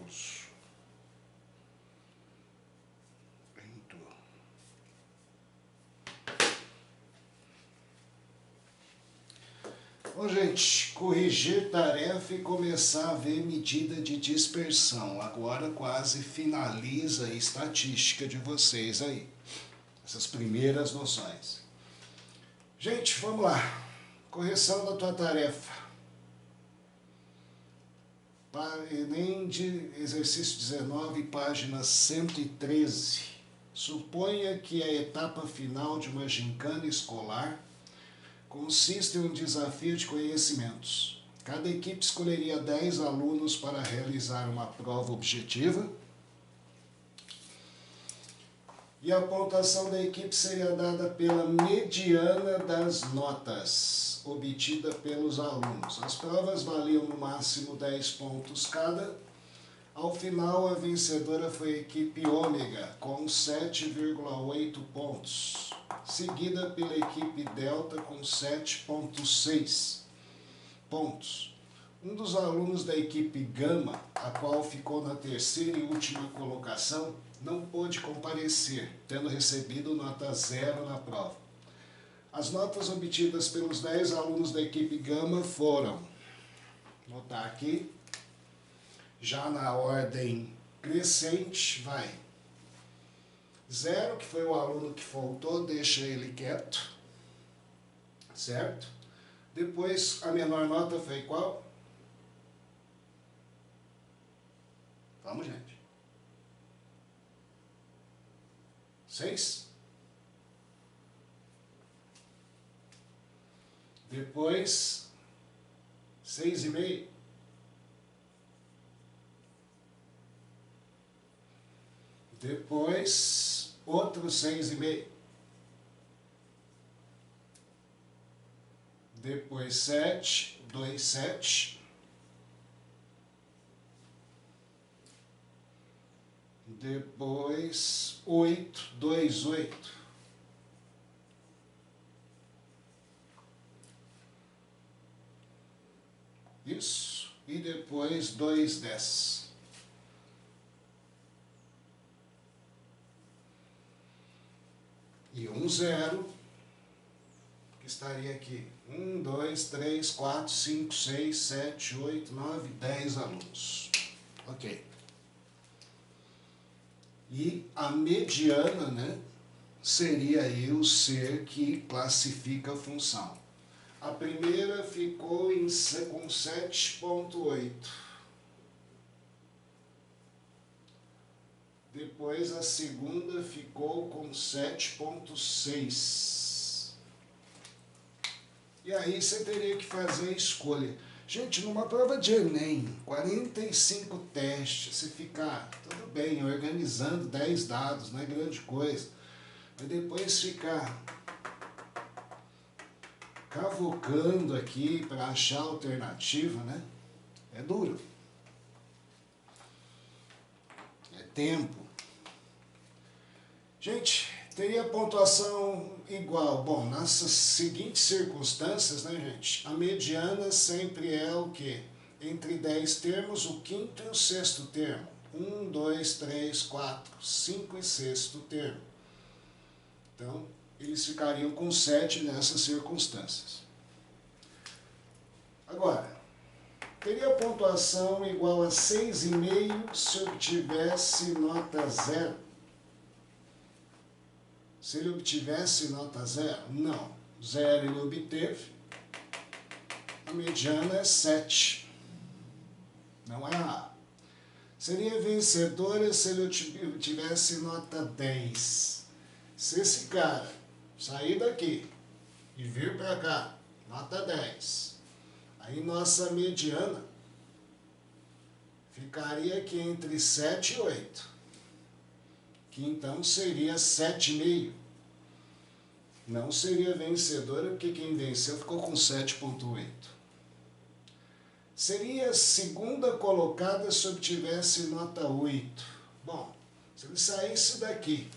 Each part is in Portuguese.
nervoso. Entrou. Bom, gente, corrigir tarefa e começar a ver medida de dispersão. Agora quase finaliza a estatística de vocês aí. Essas primeiras noções. Gente, vamos lá. Correção da tua tarefa. Enem de exercício 19, página 113. Suponha que a etapa final de uma gincana escolar consiste em um desafio de conhecimentos. Cada equipe escolheria 10 alunos para realizar uma prova objetiva. E a pontuação da equipe seria dada pela mediana das notas obtida pelos alunos. As provas valiam no máximo 10 pontos cada. Ao final, a vencedora foi a equipe ômega, com 7,8 pontos, seguida pela equipe delta com 7,6 pontos. Um dos alunos da equipe gama, a qual ficou na terceira e última colocação, não pôde comparecer, tendo recebido nota 0 na prova. As notas obtidas pelos 10 alunos da equipe gama foram, vou botar aqui, já na ordem crescente, vai 0, que foi o aluno que faltou, deixa ele quieto, certo? Depois, a menor nota foi qual? Vamos, gente. 6. Depois, 6,5. Depois, outro 6,5. Depois 7, 2, 7. Depois 8, 2, 8. Isso. E depois 2, 10. E 1, 0, que estaria aqui. 1, 2, 3, 4, 5, 6, 7, 8, 9, 10 alunos. Ok. E a mediana, né, seria aí o ser que classifica a função. A primeira ficou com 7,8. Depois a segunda ficou com 7,6. E aí você teria que fazer a escolha. Gente, numa prova de Enem, 45 testes, se ficar, tudo bem, organizando 10 dados, não é grande coisa. Mas depois ficar cavocando aqui para achar alternativa, né? É duro. É tempo. Gente, teria pontuação igual. Bom, nessas seguintes circunstâncias, né, gente? A mediana sempre é o quê? Entre 10 termos, o quinto e o sexto termo. 1, 2, 3, 4, 5 e sexto termo. Então, eles ficariam com 7 nessas circunstâncias. Agora, teria pontuação igual a 6,5 se obtivesse nota 0? Se ele obtivesse nota 0? Não. 0 ele obteve. A mediana é 7. Não é A. Seria vencedora se ele obtivesse nota 10. Se esse cara sair daqui e vir para cá, nota 10, aí nossa mediana ficaria aqui entre 7 e 8, que então seria 7,5. Não seria vencedora, porque quem venceu ficou com 7,8. Seria segunda colocada se obtivesse nota 8. Bom, se ele saísse daqui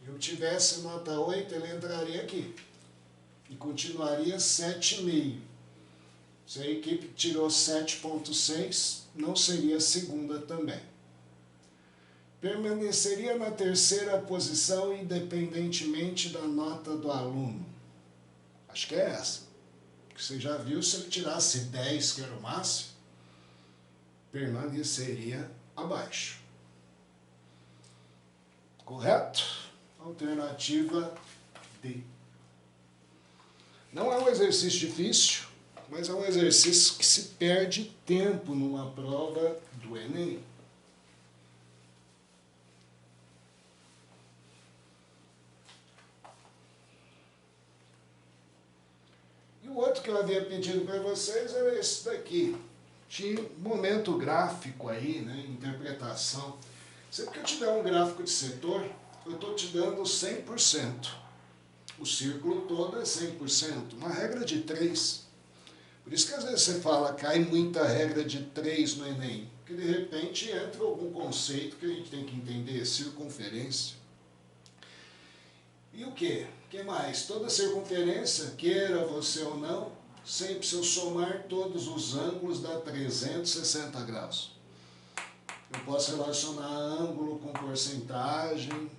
e obtivesse nota 8, ele entraria aqui e continuaria 7,5. Se a equipe tirou 7,6, não seria segunda também. Permaneceria na terceira posição independentemente da nota do aluno. Acho que é essa. Porque você já viu, se ele tirasse 10, que era o máximo, permaneceria abaixo. Correto? Alternativa D. Não é um exercício difícil, mas é um exercício que se perde tempo numa prova do Enem. E o outro que eu havia pedido para vocês era esse daqui. Tinha um momento gráfico aí, né, interpretação. Sempre que eu te der um gráfico de setor, eu estou te dando 100%. O círculo todo é 100%. Uma regra de 3. Por isso que às vezes você fala, cai muita regra de 3 no Enem. Porque de repente entra algum conceito que a gente tem que entender, circunferência. E o quê? O que mais? Toda circunferência, queira você ou não, sempre se eu somar todos os ângulos dá 360 graus. Eu posso relacionar ângulo com porcentagem,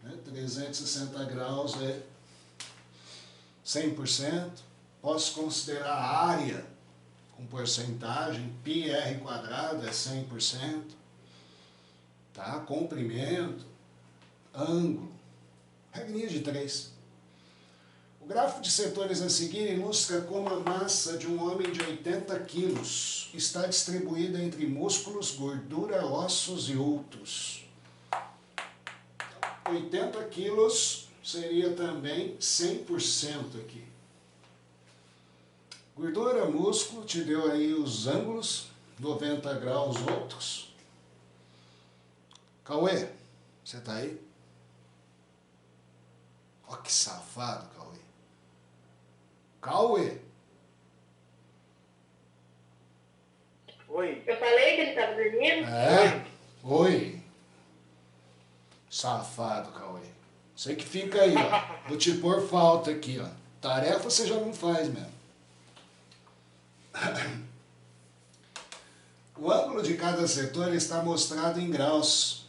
né? 360 graus é 100%. Posso considerar a área com porcentagem, πr quadrado é 100%. Tá? Comprimento, ângulo, regrinha de 3. O gráfico de setores a seguir ilustra como a massa de um homem de 80 quilos está distribuída entre músculos, gordura, ossos e outros. 80 quilos seria também 100% aqui. Gordura, músculo, te deu aí os ângulos, 90 graus outros. Cauê, você tá aí? Ó que safado, Cauê. Cauê. Oi. Eu falei que ele estava dormindo? É? Oi. Safado, Cauê. Você que fica aí, ó. Vou te pôr falta aqui, ó. Tarefa você já não faz mesmo. O ângulo de cada setor está mostrado em graus.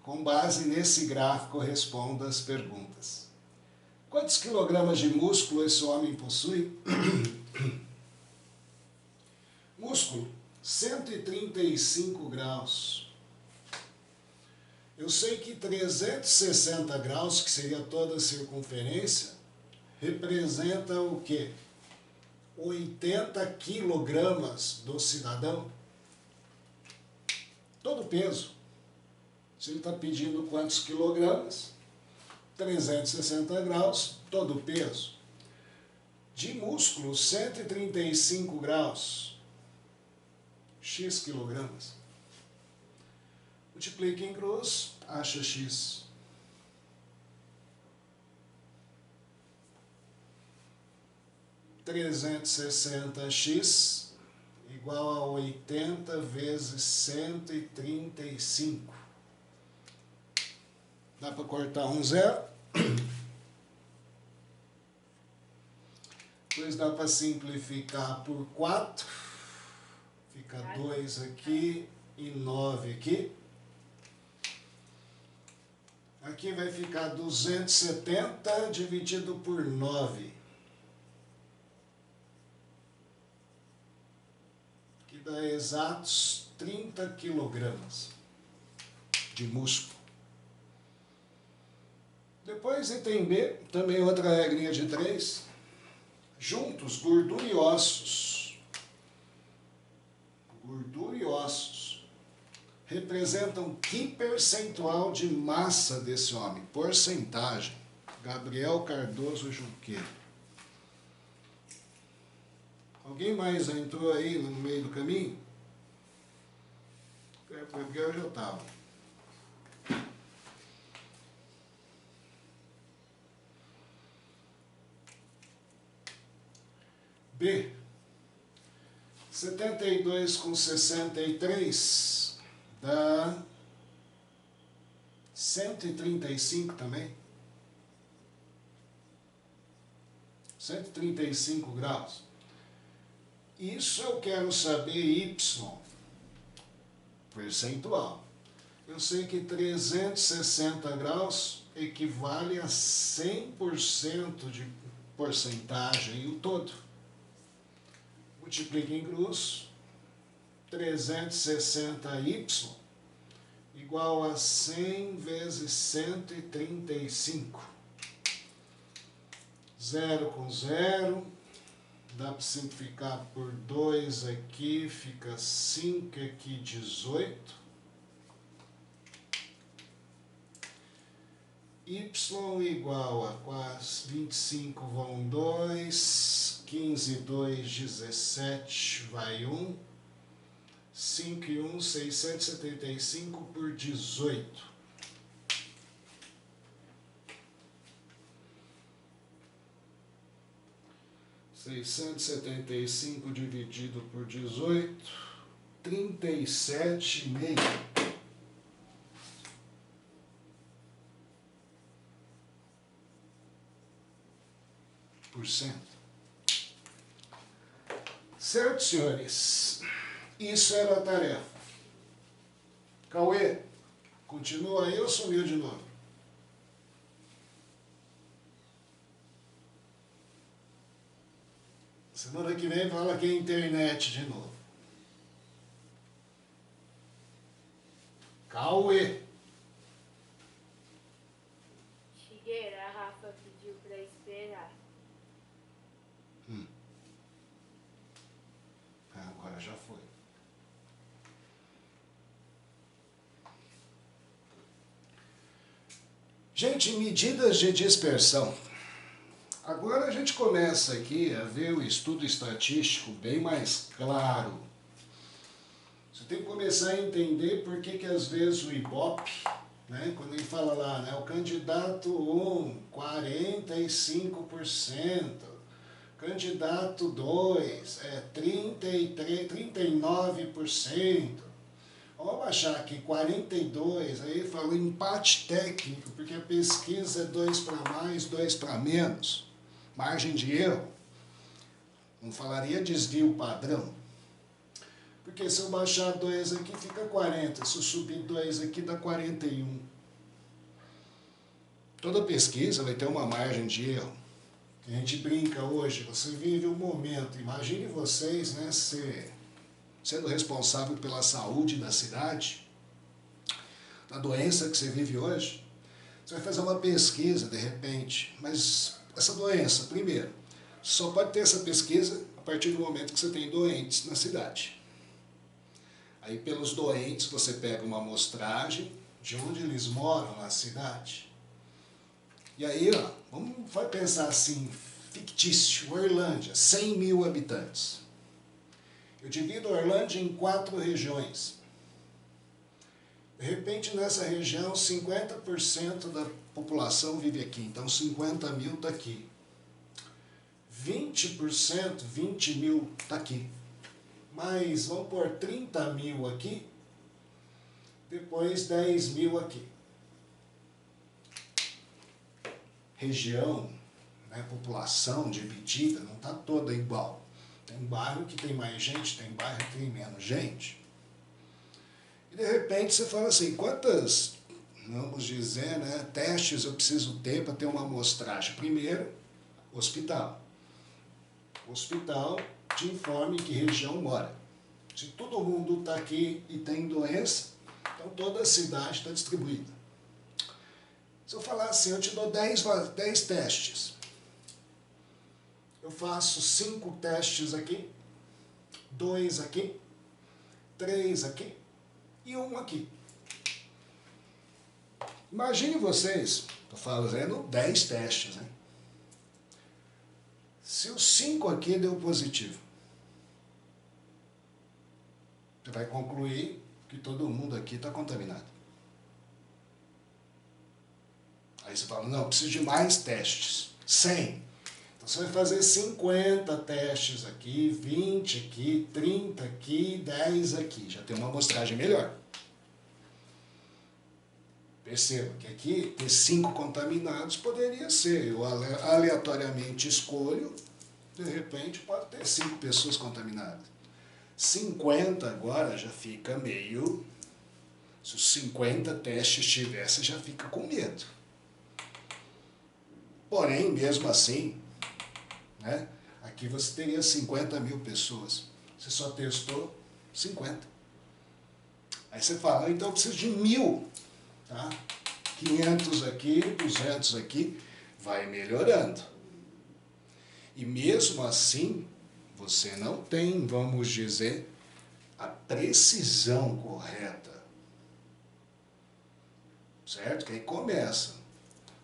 Com base nesse gráfico, responda as perguntas. Quantos quilogramas de músculo esse homem possui? Músculo, 135 graus. Eu sei que 360 graus, que seria toda a circunferência, representa o quê? 80 quilogramas do cidadão. Todo o peso. Se ele está pedindo quantos quilogramas? 360 graus, todo o peso. De músculo, 135 graus. X quilogramas. Multiplica em cruz, acha X. $360x igual a 80 vezes 135. Dá para cortar um zero. Depois dá para simplificar por 4. Fica 2 aqui e 9 aqui. Aqui vai ficar 270 dividido por 9. Que dá exatos 30 quilogramas de músculo. Depois, item B, também outra regrinha de 3. Juntos, gordura e ossos. Gordura e ossos representam que percentual de massa desse homem? Porcentagem. Gabriel Cardoso Junqueira. Alguém mais entrou aí no meio do caminho? O Gabriel já estava. B. 72 com 63 dá 135 também. 135 graus. Isso eu quero saber Y. percentual. Eu sei que 360 graus equivale a 100% de porcentagem, o todo. Multiplica em cruz, 360y igual a 100 vezes 135. 0 com 0, dá para simplificar por 2 aqui, fica 5 aqui, 18. Y igual a quase 25 vão 2, 15, 2, 17, vai 1, 5 e 1, 675 por 18. (675) dividido por 18, 37,5%. Certo, senhores? Isso era a tarefa. Cauê, continua aí ou sumiu de novo? Semana que vem fala que é internet de novo. Cauê. Figueira, a Rafa pediu pra esperar. Agora já foi. Gente, medidas de dispersão. Agora a gente começa aqui a ver o estudo estatístico bem mais claro. Você tem que começar a entender por que às vezes o Ibope, né, quando ele fala lá, né, o candidato 1, 45%, candidato 2, 39%. Vamos achar aqui 42%, aí fala empate técnico, porque a pesquisa é 2 para mais, 2 para menos. Margem de erro. Não falaria desvio padrão. Porque se eu baixar 2 aqui, fica 40. Se eu subir 2 aqui, dá 41. Toda pesquisa vai ter uma margem de erro. A gente brinca hoje, você vive um momento. Imagine vocês, né, sendo responsável pela saúde da cidade, da doença que você vive hoje. Você vai fazer uma pesquisa, de repente, mas essa doença, primeiro, só pode ter essa pesquisa a partir do momento que você tem doentes na cidade. Aí, pelos doentes, você pega uma amostragem de onde eles moram na cidade. E aí, ó, vai pensar assim, fictício, Orlândia, 100 mil habitantes. Eu divido Orlândia em 4 regiões. De repente, nessa região, 50% da população vive aqui, então 50 mil está aqui. 20%, 20 mil está aqui. Mas vamos pôr 30 mil aqui, depois 10 mil aqui. Região, né, população dividida, não está toda igual. Tem bairro que tem mais gente, tem bairro que tem menos gente. E de repente você fala assim, quantas, vamos dizer, né, testes eu preciso ter para ter uma amostragem? Primeiro, hospital. Hospital te informe que região mora. Se todo mundo está aqui e tem doença, então toda a cidade está distribuída. Se eu falar assim, eu te dou 10 testes. Eu faço 5 testes aqui, 2 aqui, 3 aqui e 1 aqui. Imagine vocês, estou fazendo 10 testes, né? Se os 5 aqui deu positivo, você vai concluir que todo mundo aqui está contaminado. Aí você fala, não, eu preciso de mais testes, 100. Então você vai fazer 50 testes aqui, 20 aqui, 30 aqui, 10 aqui. Já tem uma amostragem melhor. Perceba que aqui, ter 5 contaminados poderia ser. Eu aleatoriamente escolho, de repente pode ter 5 pessoas contaminadas. 50 agora já fica meio Se os 50 testes tiver, você já fica com medo. Porém, mesmo assim, né, aqui você teria 50 mil pessoas. Você só testou 50. Aí você fala, então eu preciso de 1000. Tá? 500 aqui, 200 aqui, vai melhorando. E mesmo assim, você não tem, vamos dizer, a precisão correta. Certo? Que aí começa.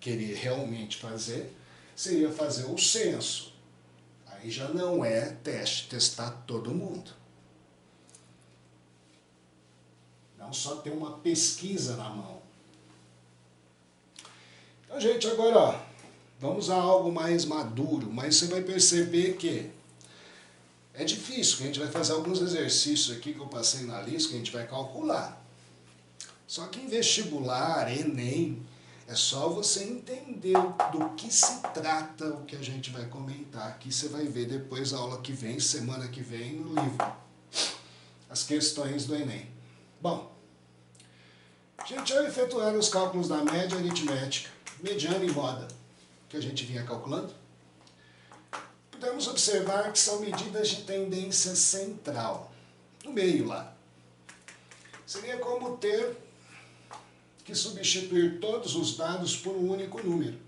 Querer realmente fazer, seria fazer o censo. Aí já não é testar todo mundo. Não só ter uma pesquisa na mão. Então, gente, agora, ó, vamos a algo mais maduro, mas você vai perceber que é difícil, que a gente vai fazer alguns exercícios aqui que eu passei na lista, que a gente vai calcular. Só que em vestibular, Enem, é só você entender do que se trata o que a gente vai comentar aqui. Você vai ver depois a aula que vem, semana que vem, no livro. As questões do Enem. Bom, a gente já efetuar os cálculos da média aritmética, mediana e moda, que a gente vinha calculando. Podemos observar que são medidas de tendência central, no meio lá. Seria como ter que substituir todos os dados por um único número.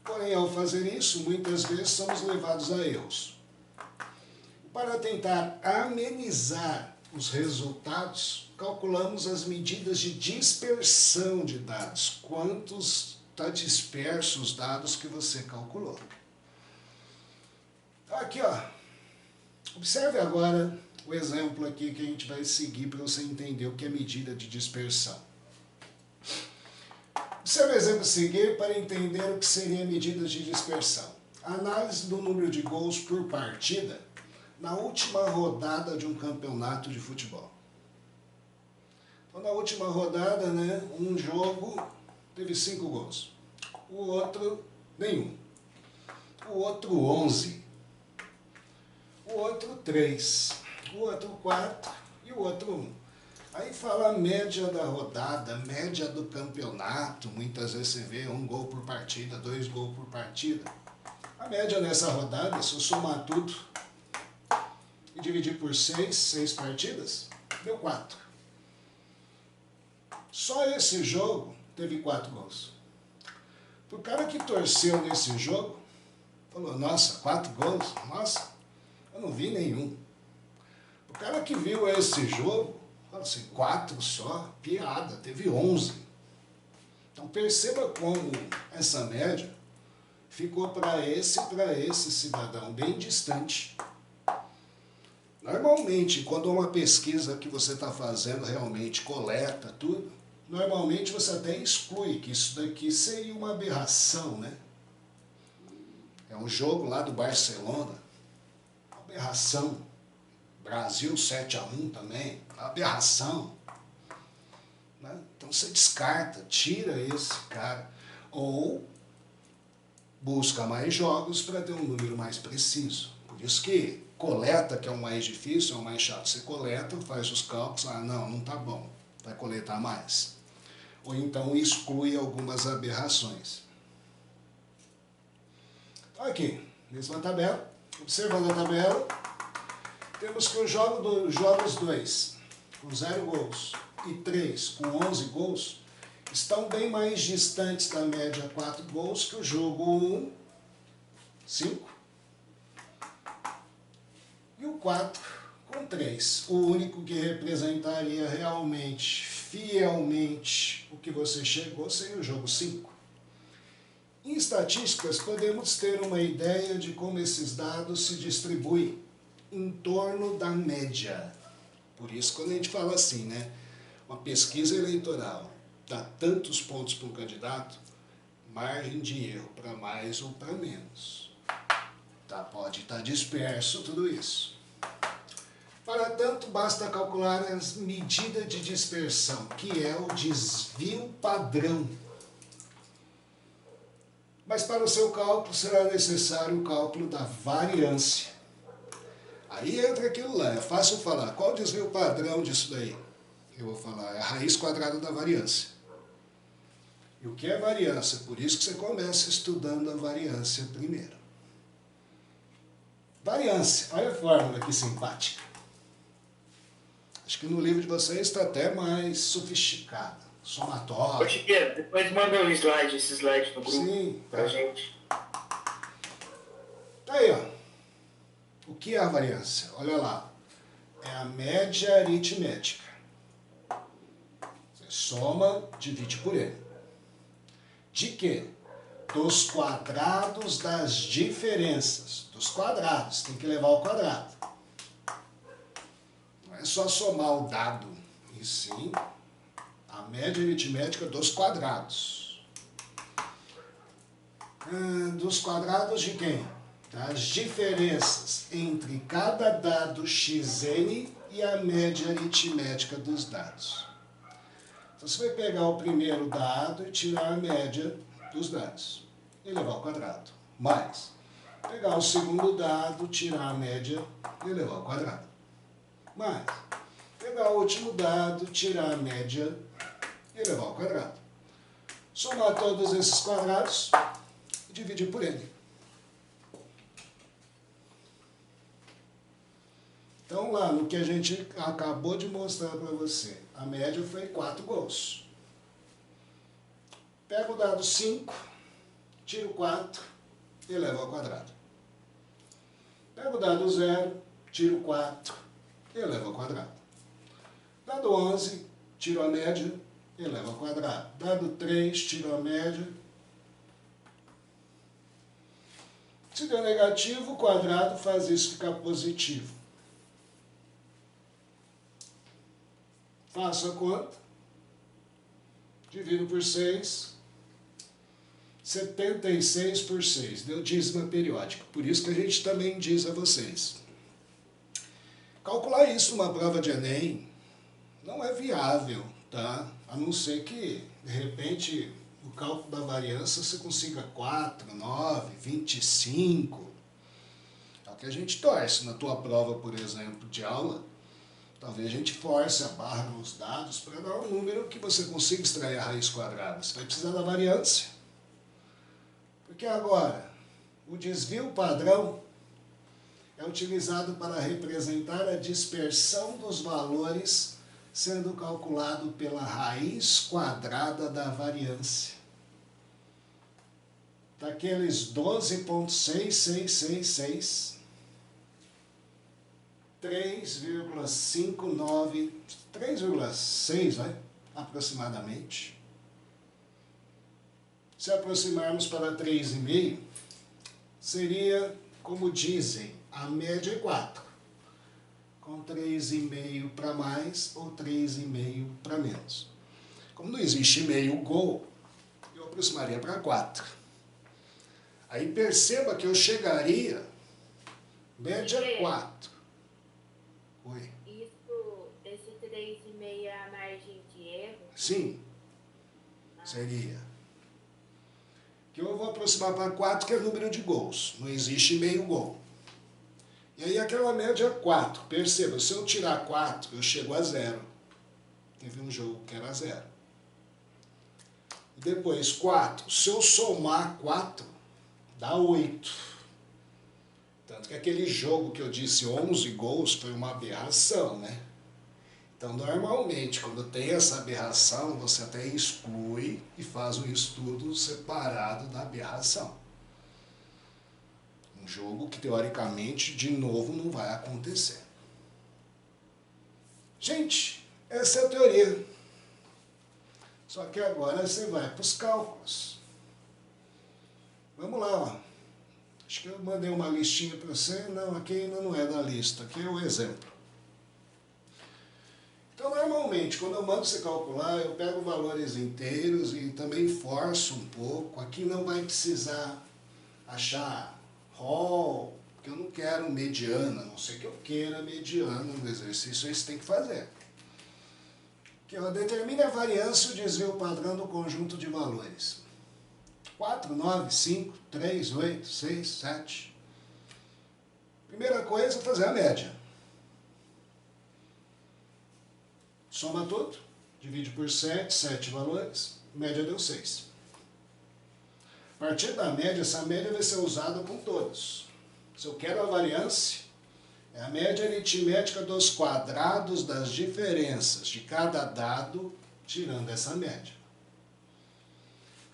Porém, ao fazer isso, muitas vezes somos levados a erros. Para tentar amenizar os resultados, calculamos as medidas de dispersão de dados. Quantos está dispersos os dados que você calculou. Aqui, ó. Observe agora o exemplo aqui que a gente vai seguir para você entender o que é medida de dispersão. Observe o exemplo a seguir para entender o que seria medida de dispersão. A análise do número de gols por partida na última rodada de um campeonato de futebol. Então, na última rodada, né, um jogo teve 5 gols. O outro, nenhum. O outro, 11. O outro, 3. O outro, 4. E o outro, 1. Aí fala a média da rodada, média do campeonato. Muitas vezes você vê 1 gol por partida, 2 gols por partida. A média nessa rodada, se eu somar tudo e dividir por 6 partidas, deu 4. Só esse jogo teve 4 gols. O cara que torceu nesse jogo, falou, nossa, 4 gols? Nossa, eu não vi nenhum. O cara que viu esse jogo, falou assim, 4 só, piada, teve 11. Então perceba como essa média ficou para esse cidadão bem distante. Normalmente, quando uma pesquisa que você está fazendo realmente coleta tudo, normalmente você até exclui que isso daqui seria uma aberração, né? É um jogo lá do Barcelona, aberração. Brasil 7-1 também, aberração. Né? Então você descarta, tira esse cara. Ou busca mais jogos para ter um número mais preciso. Por isso que coleta, que é o mais difícil, é o mais chato. Você coleta, faz os cálculos, não tá bom, vai coletar mais. Ou então exclui algumas aberrações. Aqui, mesma tabela, observando a tabela, temos que os jogos 2, com 0 gols, e 3, com 11 gols, estão bem mais distantes da média 4 gols que o jogo 1, 5, e o 4 com 3. O único que representaria realmente, fielmente, o que você chegou seria o jogo 5. Em estatísticas, podemos ter uma ideia de como esses dados se distribuem em torno da média. Por isso, quando a gente fala assim, né, uma pesquisa eleitoral dá tantos pontos para um candidato, margem de erro para mais ou para menos. Tá, pode estar disperso tudo isso. Para tanto, basta calcular a medida de dispersão, que é o desvio padrão. Mas para o seu cálculo será necessário o cálculo da variância. Aí entra aquilo lá, é fácil falar, qual o desvio padrão disso daí? Eu vou falar, é a raiz quadrada da variância. E o que é variância? Por isso que você começa estudando a variância primeiro. Variância, olha a fórmula que simpática. Acho que no livro de vocês está até mais sofisticada. Somatório. Ô, Chiqueiro, depois manda um slide, esse slide no grupo. Sim, tá. Pra gente. Aí, ó. O que é a variância? Olha lá. É a média aritmética. Você soma, divide por N. De quê? Dos quadrados das diferenças. Dos quadrados, tem que levar ao quadrado. Não é só somar o dado, e sim a média aritmética dos quadrados. Dos quadrados de quem? Das diferenças entre cada dado xn e a média aritmética dos dados. Então você vai pegar o primeiro dado e tirar a média dos dados e levar ao quadrado. Mais, pegar o segundo dado, tirar a média e levar ao quadrado. Mais, pegar o último dado, tirar a média e levar ao quadrado. Somar todos esses quadrados e dividir por N. Então lá, no que a gente acabou de mostrar para você, a média foi 4 gols. Pega o dado 5, tira o 4 e leva ao quadrado. Pega o dado 0, tira o 4 e leva ao quadrado. Dado 11, tira a média e leva ao quadrado. Dado 3, tira a média. Se deu negativo, o quadrado faz isso ficar positivo. Faço a conta, divido por 6, 76 por 6, deu dízima periódica. Por isso que a gente também diz a vocês. Calcular isso numa prova de Enem não é viável, tá? A não ser que, de repente, o cálculo da variância você consiga 4, 9, 25. É o que a gente torce na tua prova, por exemplo, de aula. Talvez a gente force a barra nos dados para dar um número que você consiga extrair a raiz quadrada. Você vai precisar da variância. Porque agora, o desvio padrão é utilizado para representar a dispersão dos valores sendo calculado pela raiz quadrada da variância. Daqueles 12,6666... 3,59, 3,6, vai, aproximadamente. Se aproximarmos para 3,5, seria, como dizem, a média é 4, com 3,5 para mais ou 3,5 para menos. Como não existe meio gol, eu aproximaria para 4. Aí perceba que eu chegaria, média 4. Oi. Esse 3,5 é a margem de erro? Sim, seria. Que eu vou aproximar para 4, que é o número de gols. Não existe meio gol. E aí aquela média 4. Perceba, se eu tirar 4, eu chego a 0. Teve um jogo que era 0. E depois 4. Se eu somar 4, dá 8. Tanto que aquele jogo que eu disse 11 gols foi uma aberração, né? Então, normalmente, quando tem essa aberração, você até exclui e faz um estudo separado da aberração. Um jogo que, teoricamente, de novo, não vai acontecer. Gente, essa é a teoria. Só que agora você vai para os cálculos. Vamos lá, ó. Acho que eu mandei uma listinha para você. Não, aqui ainda não é da lista. Aqui é o exemplo. Então, normalmente, quando eu mando você calcular, eu pego valores inteiros e também forço um pouco. Aqui não vai precisar achar rol, porque eu não quero mediana, a não ser que eu queira mediana no exercício, isso tem que fazer. Que eu determine a variância e o desvio padrão do conjunto de valores. 4, 9, 5, 3, 8, 6, 7. Primeira coisa é fazer a média. Soma tudo, divide por 7, 7 valores, média deu 6. A partir da média, essa média vai ser usada com todos. Se eu quero a variância, é a média aritmética dos quadrados das diferenças de cada dado, tirando essa média.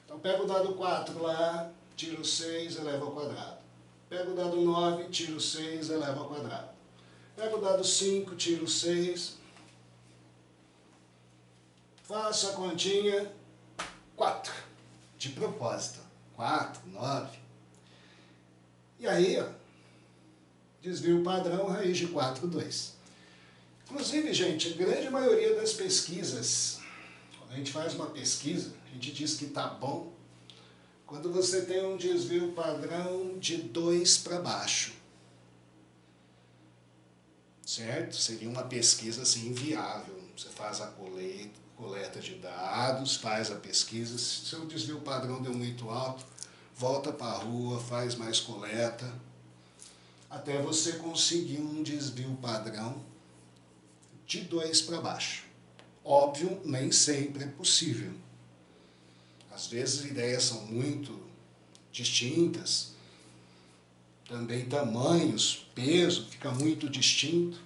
Então, pego o dado 4 lá, tiro 6, eleva ao quadrado. Pego o dado 9, tiro 6, eleva ao quadrado. Pego o dado 5, tiro 6. Faço a continha 4. De propósito. 4, 9. E aí, ó, desvio padrão, raiz de 4, 2. Inclusive, gente, a grande maioria das pesquisas, quando a gente faz uma pesquisa, a gente diz que está bom, quando você tem um desvio padrão de 2 para baixo. Certo? Seria uma pesquisa assim inviável. Você faz a coleta de dados, faz a pesquisa, se o desvio padrão deu muito alto, volta para a rua, faz mais coleta, até você conseguir um desvio padrão de 2 para baixo. Óbvio, nem sempre é possível. Às vezes ideias são muito distintas, também tamanhos, peso, fica muito distinto.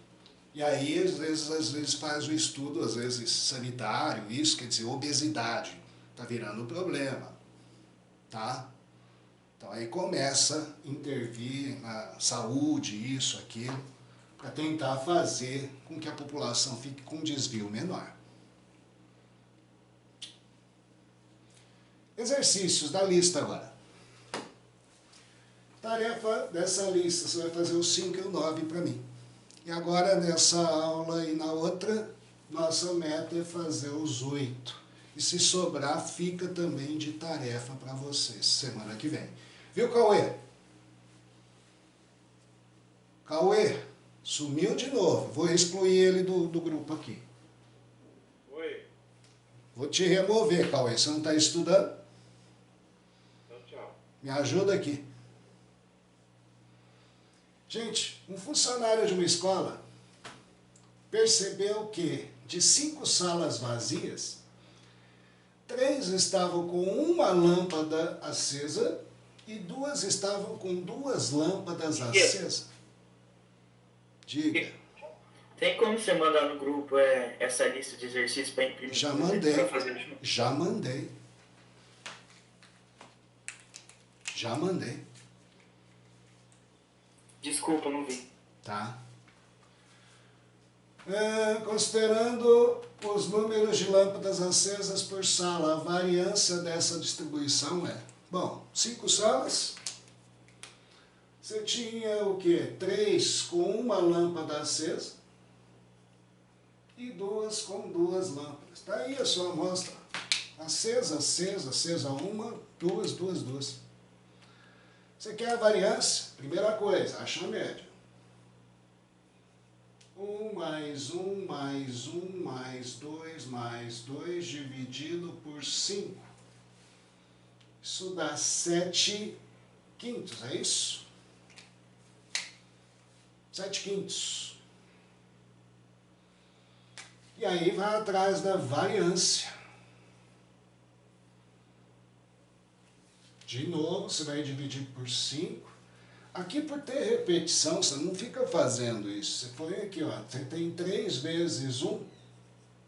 E aí, às vezes faz o estudo, às vezes sanitário, isso quer dizer obesidade, está virando um problema, tá? Então aí começa a intervir na saúde, isso, aquilo, para tentar fazer com que a população fique com um desvio menor. Exercícios da lista agora. Tarefa dessa lista, você vai fazer o 5 e o 9 para mim. E agora, nessa aula e na outra, nossa meta é fazer os 8. E se sobrar, fica também de tarefa para vocês, semana que vem. Viu, Cauê? Cauê, sumiu de novo. Vou excluir ele do grupo aqui. Oi. Vou te remover, Cauê. Você não está estudando? Então, tchau. Me ajuda aqui. Gente, um funcionário de uma escola percebeu que de 5 salas vazias, 3 estavam com uma lâmpada acesa e 2 estavam com 2 lâmpadas acesas. Diga. Tem como você mandar no grupo essa lista de exercícios para imprimir? Já mandei. Pra fazer... Já mandei. Já mandei. Desculpa, não vi. Tá? Considerando os números de lâmpadas acesas por sala, a variância dessa distribuição é... Bom, 5 salas, você tinha o quê? 3 com uma lâmpada acesa e 2 com 2 lâmpadas. Está aí a sua amostra. Acesa, acesa, acesa uma, 2, 2, 2. Você quer a variância? Primeira coisa, acha a média. 1 mais 1 mais 1 mais 2 dividido por 5. Isso dá 7 quintos, é isso? 7 quintos. E aí vai atrás da variância. De novo, você vai dividir por 5. Aqui, por ter repetição, você não fica fazendo isso. Você põe aqui, ó, você tem 3 vezes 1.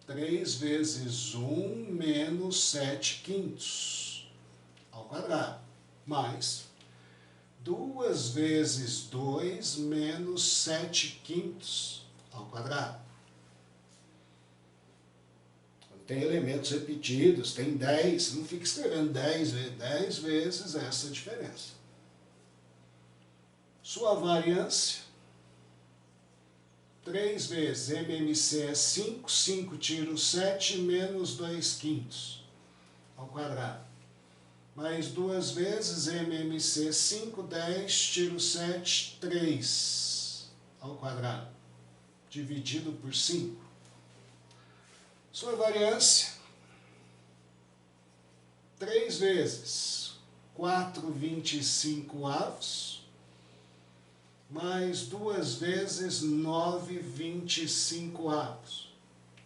3 vezes 1 menos 7 quintos ao quadrado. Mais 2 vezes 2 menos 7 quintos ao quadrado. Tem elementos repetidos, tem 10, não fica escrevendo 10 vezes essa diferença. Sua variância, 3 vezes MMC é 5, 5 tiro 7 menos 2 quintos ao quadrado. Mais 2 vezes MMC 5, 10 tiro 7, 3 ao quadrado, dividido por 5. Sua variância, 3 vezes 4/25, mais 2 vezes 9/25.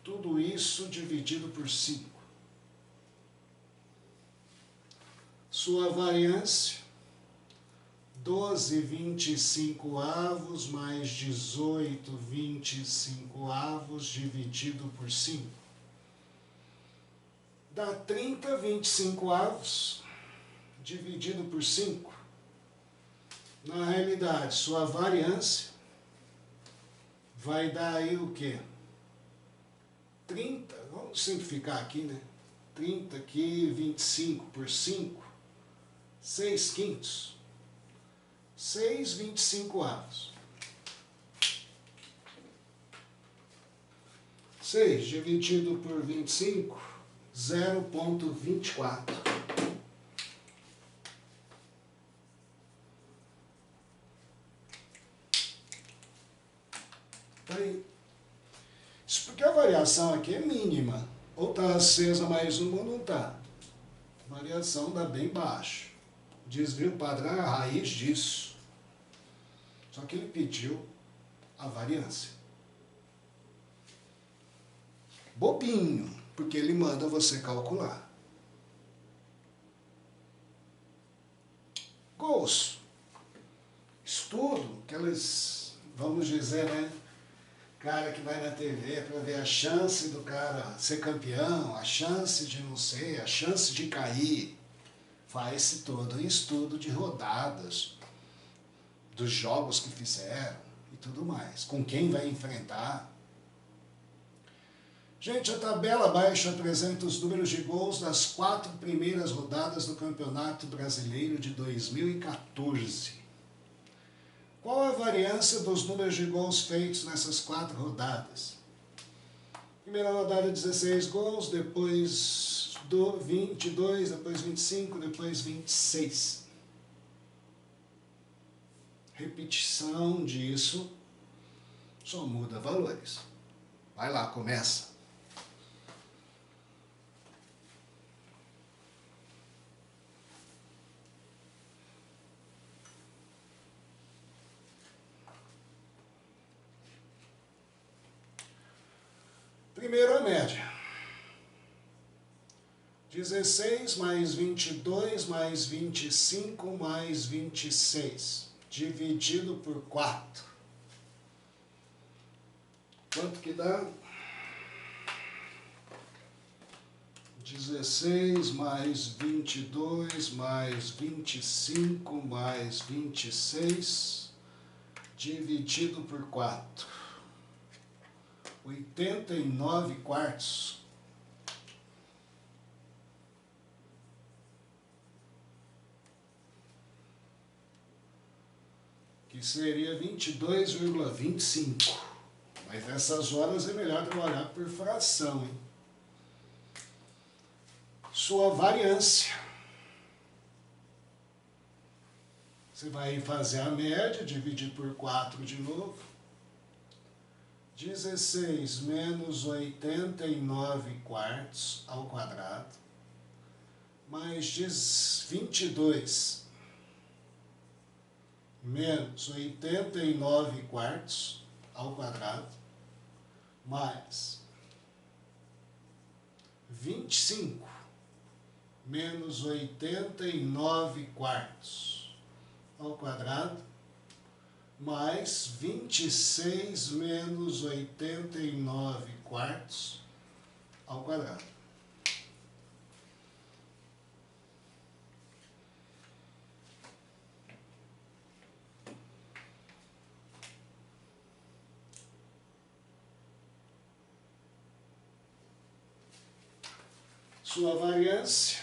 Tudo isso dividido por 5. Sua variância, 12/25 mais 18/25 dividido por 5. Dá 30/25 dividido por 5. Na realidade, sua variância vai dar aí o quê? 30, vamos simplificar aqui, né? 30 aqui, 25 por 5, 6/5. 6/25. 6 dividido por 25, 0,24. Aí, isso porque a variação aqui é mínima. Ou está acesa mais uma ou não está. A variação dá bem baixa. Desvio padrão é a raiz disso. Só que ele pediu a variância. Bobinho, porque ele manda você calcular. Gols. Estudo, aqueles, vamos dizer, né? Cara que vai na TV para ver a chance do cara ser campeão, a chance de não ser, a chance de cair. Faz-se todo um estudo de rodadas, dos jogos que fizeram e tudo mais. Com quem vai enfrentar. Gente, a tabela abaixo apresenta os números de gols das 4 primeiras rodadas do Campeonato Brasileiro de 2014. Qual a variância dos números de gols feitos nessas 4 rodadas? Primeira rodada 16 gols, depois 22, depois 25, depois 26. Repetição disso só muda valores. Vai lá, começa. Primeiro a média. 16 mais 22 mais 25 mais 26, dividido por 4. Quanto que dá? 16 mais 22 mais 25 mais 26, dividido por 4. 89 quartos. Que seria 22,25. Mas nessas horas é melhor trabalhar por fração, hein? Sua variância. Você vai fazer a média, dividir por 4 de novo. 16 menos 89 quartos ao quadrado, mais 22 menos 89 quartos ao quadrado, mais 25 menos 89 quartos ao quadrado, mais 26 menos 89 quartos ao quadrado. Sua variância.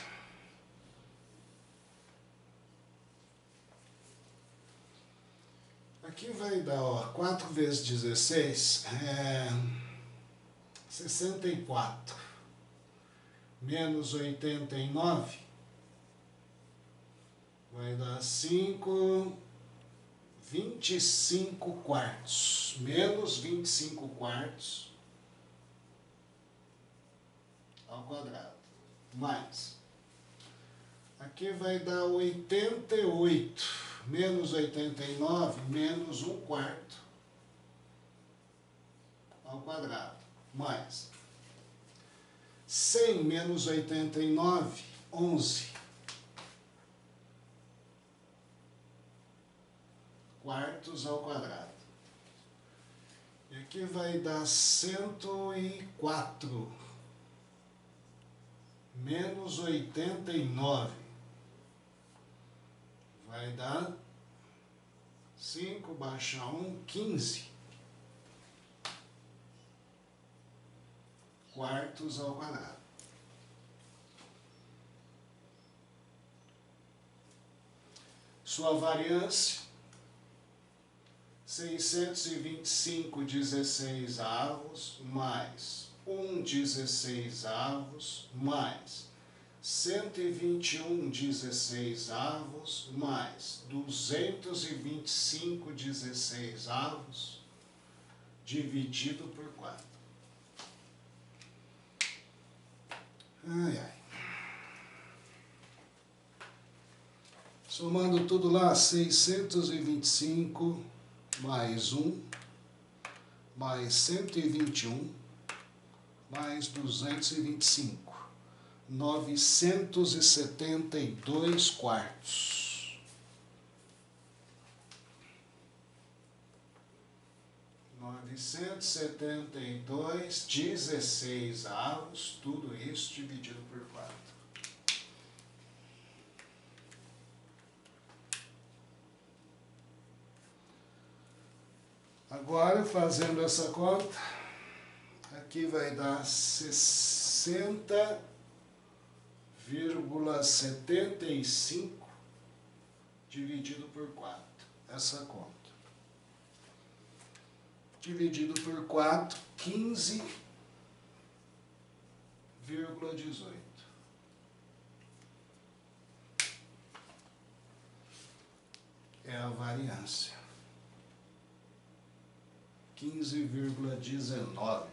Aqui vai dar, ó, 4 vezes 16 é 64. Menos 89 vai dar 25 quartos. Menos 25 quartos ao quadrado. Mais. Aqui vai dar 88. Menos 89, menos 1 quarto ao quadrado, mais 100 menos 89, 11. Quartos ao quadrado. E aqui vai dar 104 menos 89. Vai dar 5 baixa 1, 15. Quartos ao quadrado. Sua variância, 625 16avos mais 1 16avos mais 121 16avos mais 225 16avos dividido por 4. Ai, ai. Somando tudo lá, 625 mais 1, mais 121, mais 225. 972 quartos. 972 16avos, tudo isso dividido por 4. Agora, fazendo essa conta, aqui vai dar 60,75 dividido por 4. Essa conta. Dividido por 4, 15,18. É a variância. 15,19.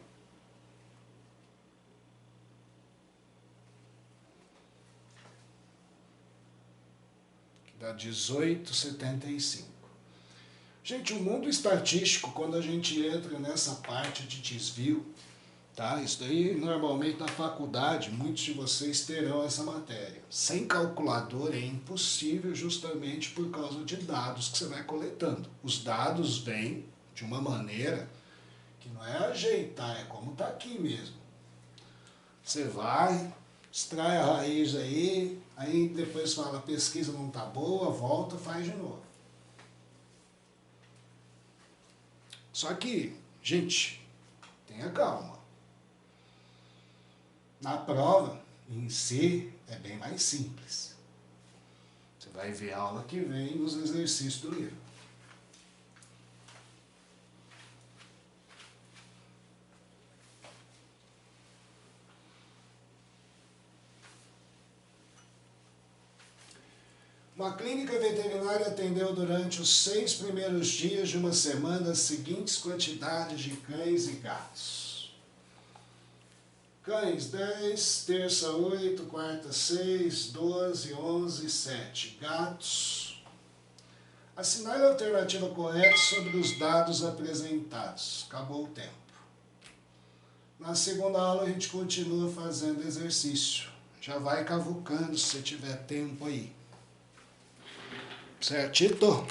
Que dá 18,75. Gente, o mundo estatístico, quando a gente entra nessa parte de desvio, tá? Isso daí, normalmente na faculdade, muitos de vocês terão essa matéria. Sem calculador é impossível, justamente por causa de dados que você vai coletando. Os dados vêm de uma maneira que não é ajeitar, é como está aqui mesmo. Você vai, extrai a raiz aí depois fala, a pesquisa não está boa, volta, faz de novo. Só que, gente, tenha calma. Na prova, em si, é bem mais simples. Você vai ver a aula que vem nos exercícios do livro. Uma clínica veterinária atendeu durante os 6 primeiros dias de uma semana as seguintes quantidades de cães e gatos. Cães 10, terça 8, quarta 6, 12, 11, 7. Gatos. Assinale a alternativa correta sobre os dados apresentados. Acabou o tempo. Na segunda aula a gente continua fazendo exercício. Já vai cavucando se você tiver tempo aí. Certito?